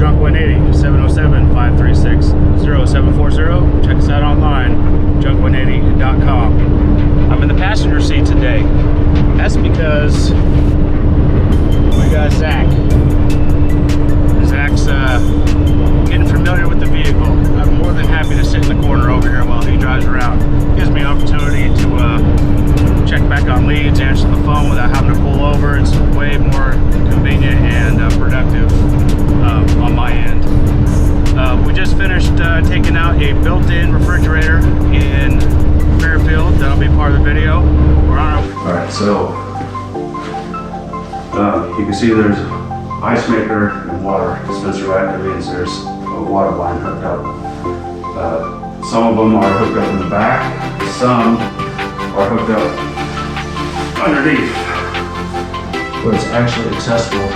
JUNK180, 707-536-0740. Check us out online, JUNK180.com. I'm in the passenger seat today. That's because we got Zach. Zach's getting familiar with the vehicle. I'm more than happy to sit in the corner over here while he drives around. Gives me an opportunity to check back on leads, answer the phone without having to pull over. It's way more convenient and productive on my end. We just finished taking out a built-in refrigerator in Fairfield. That'll be part of the video. We're on our... Alright, so you can see there's ice maker and water dispenser right. That means there's a water line hooked up. Some of them are hooked up in the back. Some are hooked up underneath where it's actually accessible.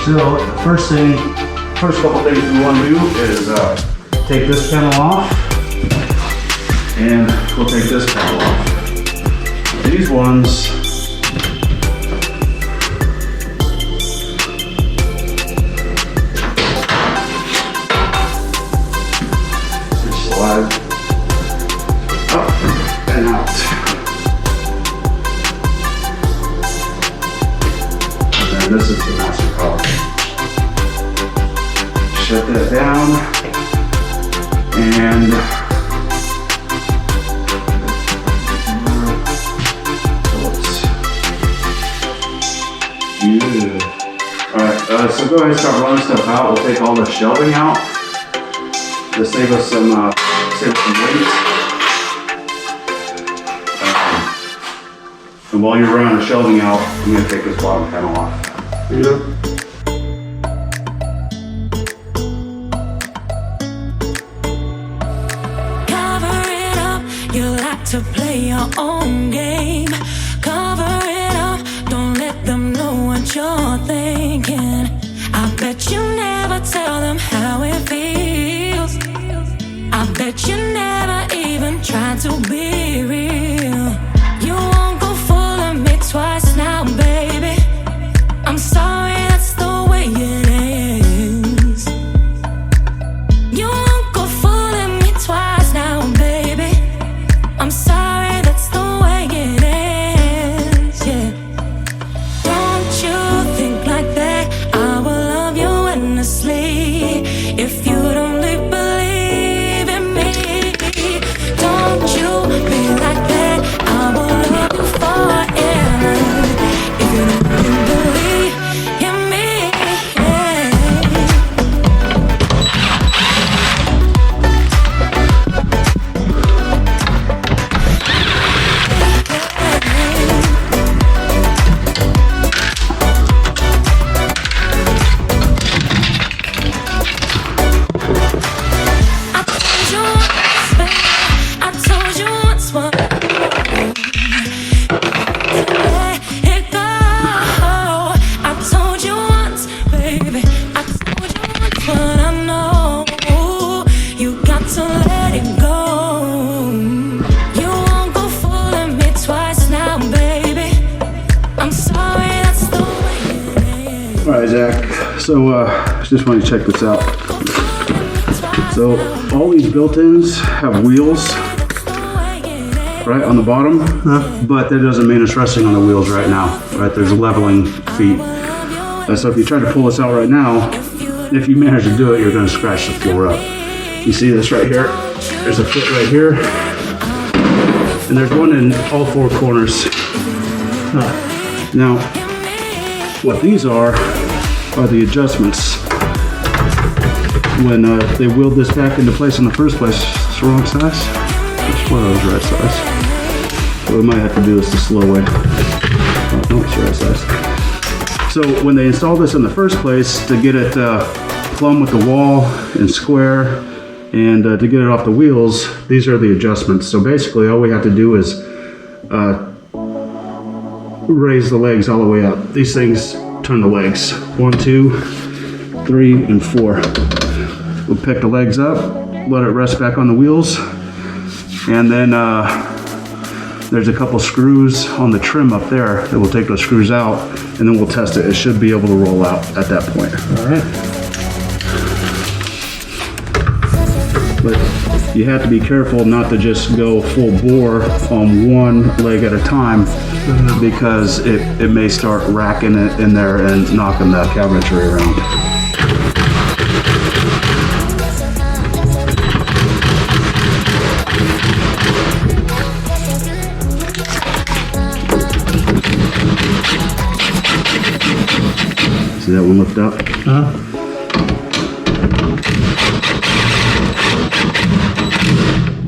So the first couple things we want to do is take this panel off, and we'll take this panel off. These ones slide up and out. And then this is the master power. Shut that down, and alright, so go ahead and start running stuff out. We'll take all the shelving out to save us some weight. And while you're running the shelving out, I'm going to take this bottom panel off. To play your own game, cover it up, don't let them know what you're thinking. I bet you never tell them how it feels. I bet you never even try to be real. You won't go fooling me twice now, baby. I'm sorry, that's the way it is. You won't go fooling me twice now, baby. I'm sorry, that's the way it is, yeah. Don't you think like that, I will love you endlessly. If you don't believe in me, don't you be like that, I will love you forever. If you don't believe in me, Alright, Zach, so just want to check this out. So all these built-ins have wheels right on the bottom, but that doesn't mean it's resting on the wheels right now, right? There's leveling feet. So if you try to pull this out right now, if you manage to do it, you're going to scratch the floor up. You see this right here? There's a foot right here, and there's one in all four corners. Now, what these are the adjustments. When they wheeled this back into place in the first place, it's the wrong size. It's one of those right size. So we might have to do this the slow way. Oh, no, it's the right size. So when they installed this in the first place, to get it plumb with the wall and square, and to get it off the wheels, these are the adjustments. So basically all we have to do is raise the legs all the way up. These things turn the legs. 1, 2, 3, and 4. We'll pick the legs up, let it rest back on the wheels, and then there's a couple screws on the trim up there that we'll take those screws out, and then we'll test it. It should be able to roll out at that point. All right. But you have to be careful not to just go full bore on one leg at a time, because it may start racking it in there and knocking the cabinetry around. See that one lift up?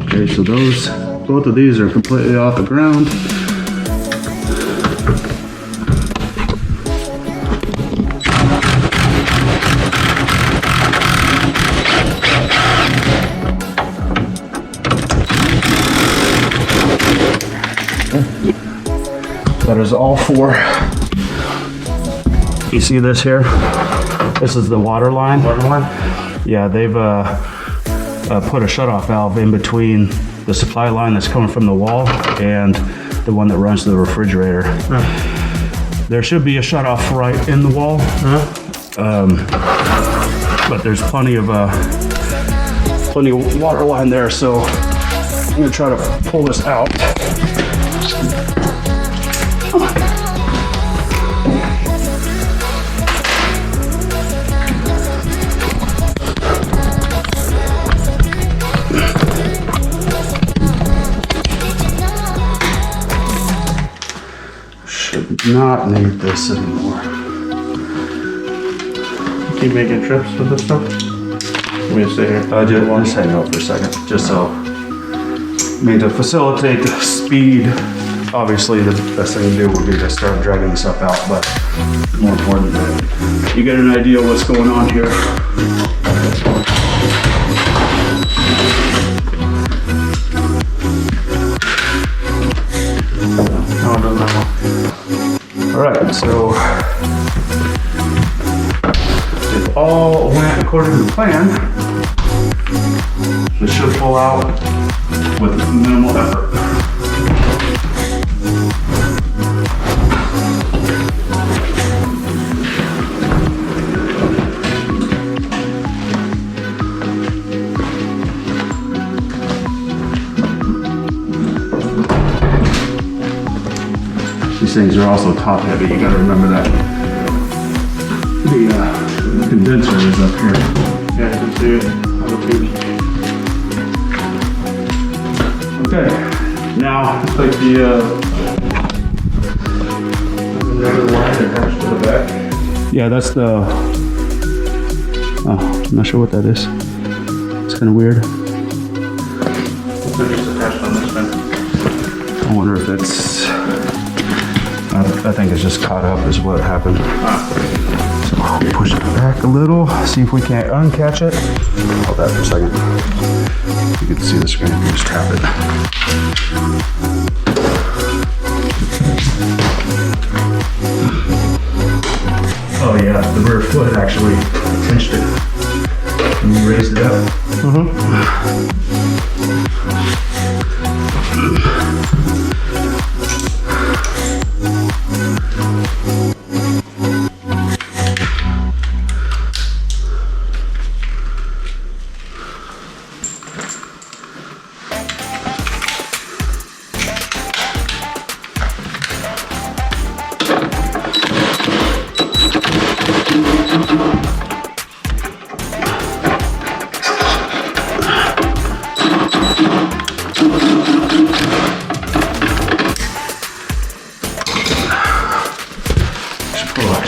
Okay, so both of these are completely off the ground. That is all 4. You see this here? This is the water line. Water line? Yeah, they've put a shutoff valve in between the supply line that's coming from the wall and the one that runs to the refrigerator. There should be a shutoff right in the wall, but there's plenty of water line there, so I'm gonna try to pull this out. Not need this anymore. Keep making trips with this stuff? Let me stay here. Just hang out for a second, just so. I mean, to facilitate the speed, obviously the best thing to do would be to start dragging this stuff out, but more important that you get an idea of what's going on here. No, it doesn't matter. All right, so if all went according to plan, this should pull out with minimal effort. These things are also top heavy, you gotta remember that. The condenser is up here. Yeah, I can see it on the tubes. Okay, now, It's like another line attached to the back. yeah, that's the, oh, I'm not sure what that is. It's kind of weird. It's just attached on this thing. I wonder if it's, I think it's just caught up is what happened. So we'll push it back a little, see if we can't uncatch it. Hold that for a second. You can see the screen, you just tap it. Oh yeah, the rear foot actually pinched it. Can you raise it up?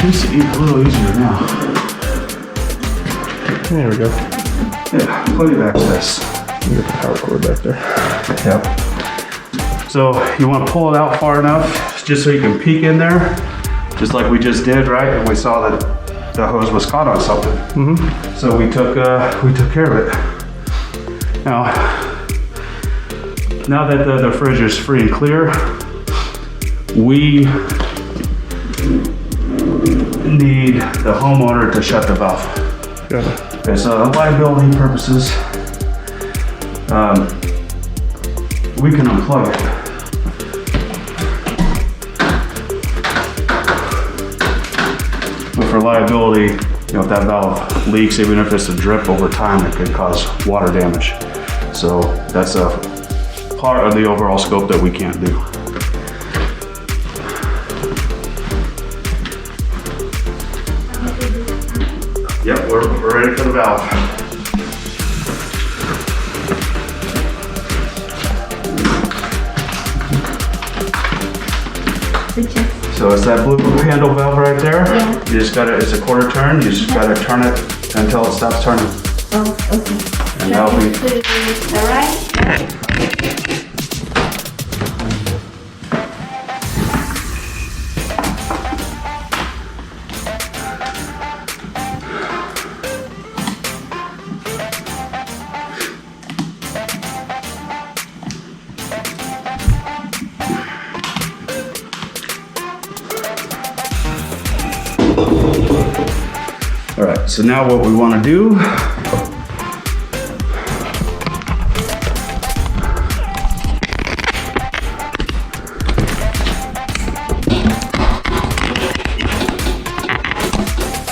It's a little easier now. There we go. Yeah, plenty of access. You got the power cord back there. Yep. So you want to pull it out far enough just so you can peek in there, just like we just did, right? And we saw that the hose was caught on something. So we took care of it. Now that the fridge is free and clear, we need the homeowner to shut the valve. Good. Okay, so liability purposes, we can unplug it. But for liability, you know, if that valve leaks, even if it's a drip over time, it could cause water damage. So that's a part of the overall scope that we can't do. Yep, we're ready for the valve. So it's that blue handle valve right there. Yeah. You just gotta, it's a quarter turn, you just gotta turn it until it stops turning. Oh, okay. And that'll be, To the right? all right, so now what we wanna do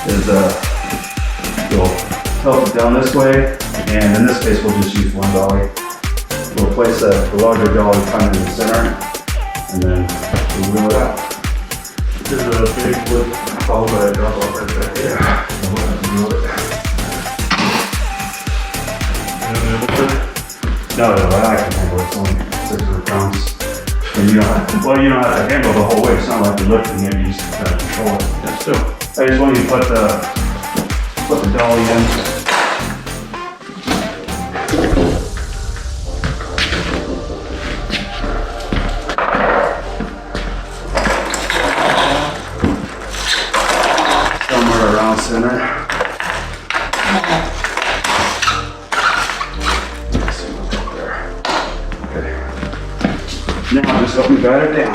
is we'll tilt it down this way, and in this case we'll just use one dolly. We'll place the larger dolly kind of in the center, and then we'll wheel it out. There's a big wood follow by a drop off right back here. No, I can handle it. It's only 600 pounds. And you don't have to handle the whole way. It's not like you're lifting it, you just gotta control it. Yeah, still. I just want you to put the dolly in. Somewhere around center. Let's see what's up there. Okay. Now just help me guide it down.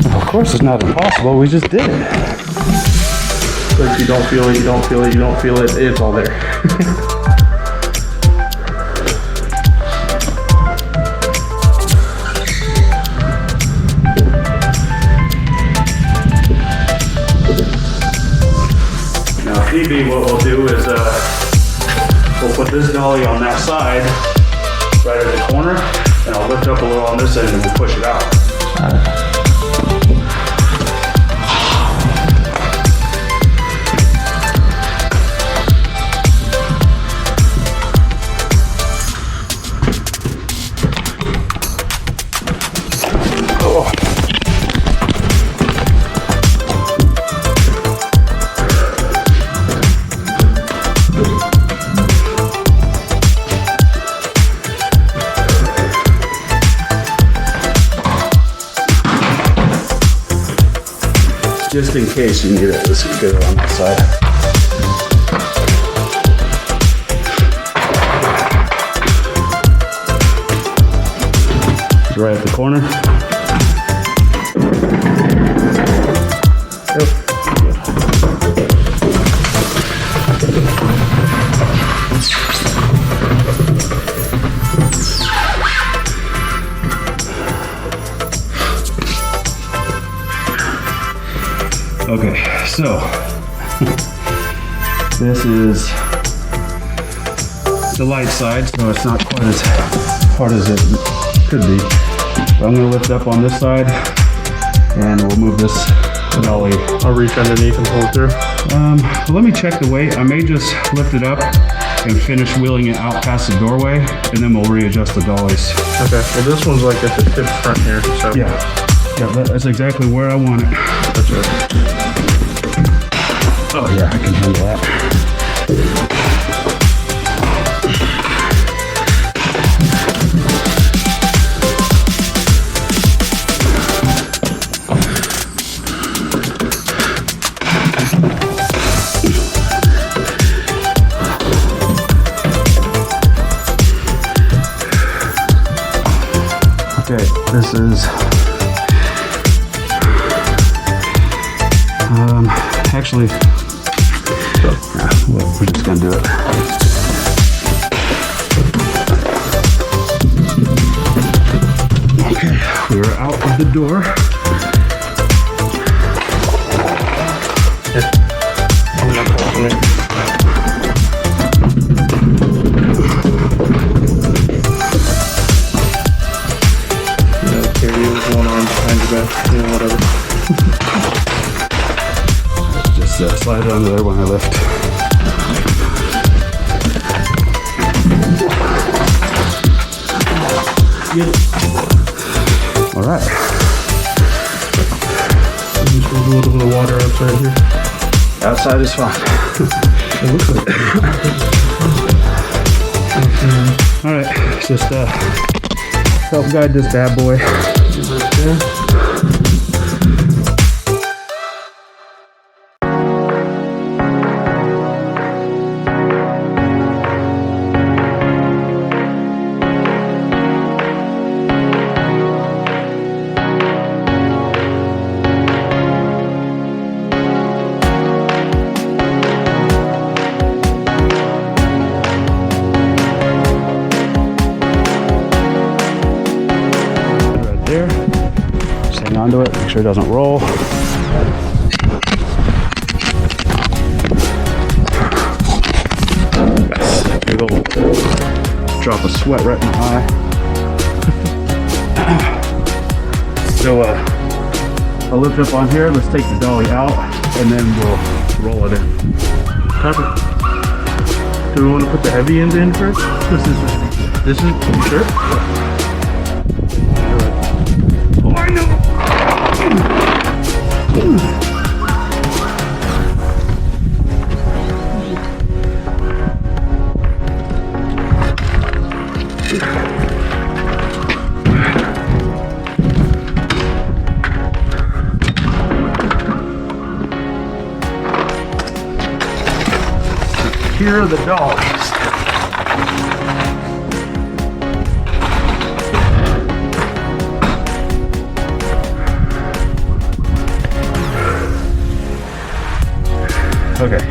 Of course it's not impossible, we just did it. But if you don't feel it, you don't feel it, you don't feel it, it's all there. Now if need be, what we'll do is we'll put this dolly on that side, right at the corner, and I'll lift up a little on this end and we'll push it out. Just in case you need it, let's get it on that side. It's right at the corner. Okay, so this is the light side, so it's not quite as hard as it could be. But I'm gonna lift up on this side and we'll move this dolly. I'll reach underneath and pull it through. Let me check the weight. I may just lift it up and finish wheeling it out past the doorway, and then we'll readjust the dollies. Okay, well this one's like at the tip front here, so. Yeah, that's exactly where I want it. That's right. Oh yeah, I can handle that. This is actually, yeah, we're just gonna do it. Okay, we're out of the door. I'm not touching it. Carry it with one arm behind your back, whatever. Just slide it under there when I lift. All right. Just a little bit of water outside here. Outside is fine. It looks like it. All right, let's just help guide this bad boy. There. Just hang on to it, make sure it doesn't roll. Yes, big old drop of sweat right in my eye. So I'll lift up on here, let's take the dolly out, and then we'll roll it in. Perfect. Do we want to put the heavy ends in first? This is, you sure? Oh, I know! Here are the dogs. Okay.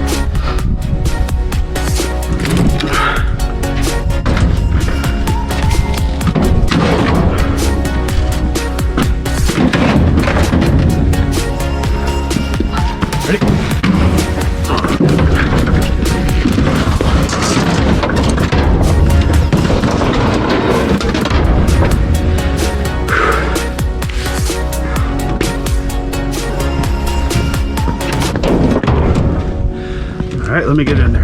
Ready? All right, let me get in there.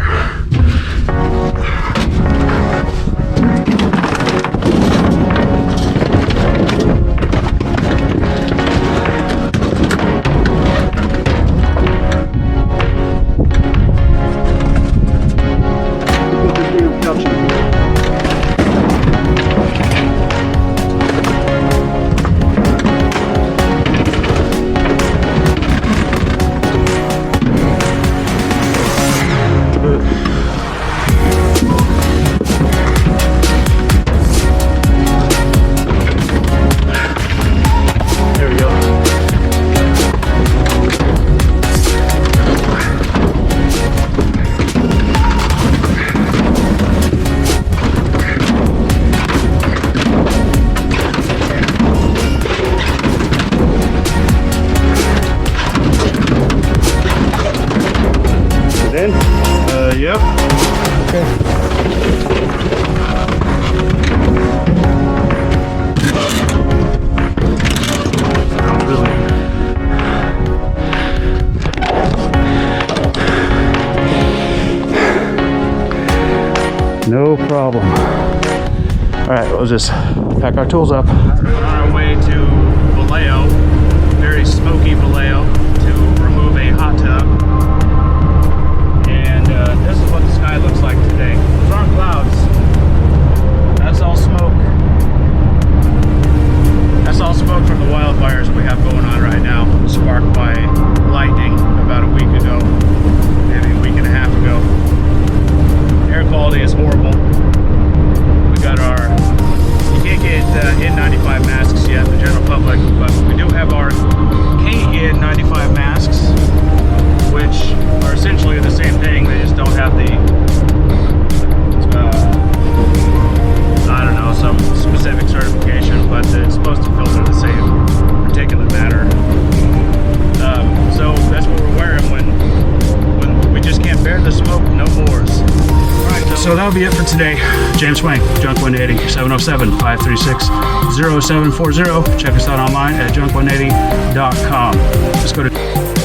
In? Yep. Okay. Really? No problem. All right, we'll just pack our tools up. We're on our way to Vallejo, very smoky Vallejo, to remove a hot tub. This is what the sky looks like today. Those aren't clouds. That's all smoke. That's all smoke from the wildfires we have going on right now, sparked by lightning about a week ago, maybe a week and a half ago. Air quality is horrible. We got our, you can't get N95 masks yet. today. James Swank, JUNK180, 707-536-0740. Check us out online at junk180.com. Just go to